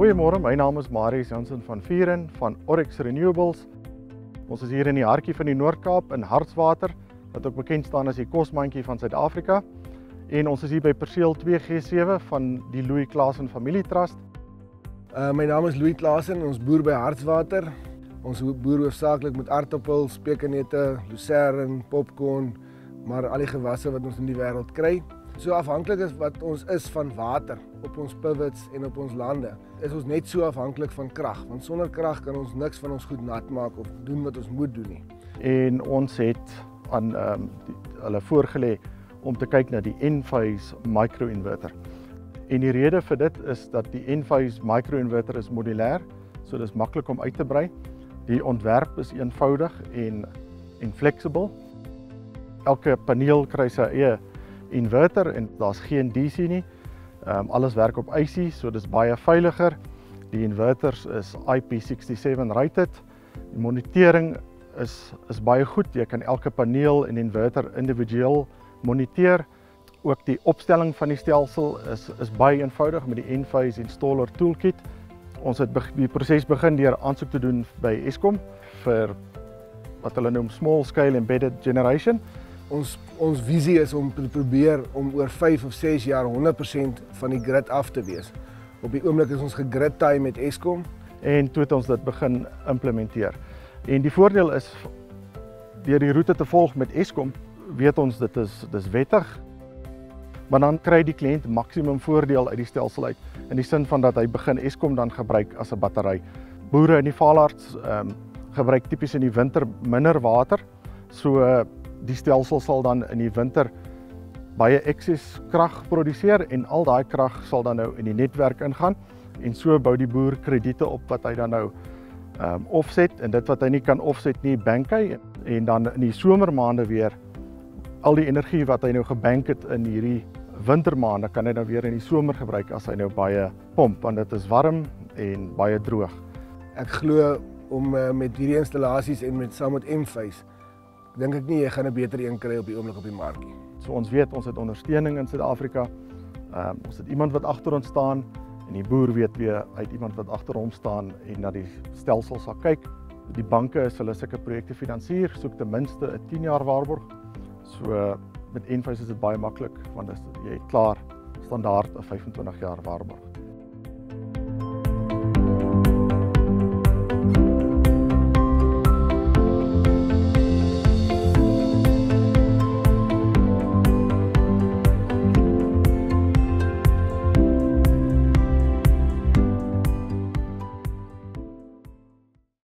Goeiemôre, my naam is Marius Jansen van Vieren van Oryx Renewables. Ons is hier in die hartjie van die Noord-Kaap in Hartswater, wat ook bekend staan as die kosmandjie van Suid-Afrika. En ons is hier by perseel 2G7 van die Louis Klaasen Familietrust. My naam is Louis Klaasen, ons boer by Hartswater. Ons boer hoofsaaklik met aardappels, pekanneute, lucerne, popcorn, maar al die gewasse wat ons in die wêreld kry. So afhanklik is wat ons is van water op ons pivots en op ons lande, is ons net so afhanklik van krag, want sonder krag kan ons niks van ons goed nat maak of doen wat ons moet doen nie. En ons het aan hulle voorgelê om te kyk na die Enphase micro-inverter. En die rede vir dit is dat die Enphase micro-inverter is modulêr, so dis maklik om uit te brei. Die ontwerp is eenvoudig en flexible. Elke paneel kry sy eie inverter en daar's geen DC nie. Alles werk op AC, so dis baie veiliger. Die inverters is IP67 rated. Die monitering is baie goed. Jy kan elke paneel en inverter individueel moniteer. Ook die opstelling van die stelsel is baie eenvoudig met die Enphase Installer Toolkit. Ons het die proses begin deur aansoek te doen by Eskom vir wat hulle noem Small Scale Embedded Generation. Ons visie is om te probeer om oor 5 of 6 jaar 100% van die grid af te wees. Op die oomblik is ons gegrid-tie met Eskom. En toe het ons dit begin implementeer. En die voordeel is, deur die roete te volg met Eskom, weet ons dis wettig, maar dan kry die kliënt maksimum voordeel uit die stelsel uit, in die sin van dat hy begin Eskom dan gebruik as 'n battery. Boere in die Vaalaards gebruik tipies in die winter minder water, so die stelsel sal dan in die winter baie ekses krag produseer en al daai krag sal dan nou in die netwerk ingaan en so bou die boer krediete op wat hy dan nou offset en dit wat hy nie kan offset nie, bank hy en dan in die somermaande weer al die energie wat hy nou gebank het in hierdie wintermaande kan hy nou weer in die somer gebruik as hy nou baie pomp, want dit is warm en baie droog. Ek glo om met hierdie installasies en saam met Enphase dink ek nie jy gaan 'n beter een kry op die oomblik op die mark nie. So ons weet ons het ondersteuning in Suid-Afrika. Ons het iemand wat agter ons staan en die boer weet weer uit iemand wat agter hom staan en na die stelsel sal kyk. Die banke is hulle sulke projekte finansier, soek ten minste 'n 10 jaar waarborg. So met Enphase is dit baie maklik want jy het klaar standaard 'n 25 jaar waarborg.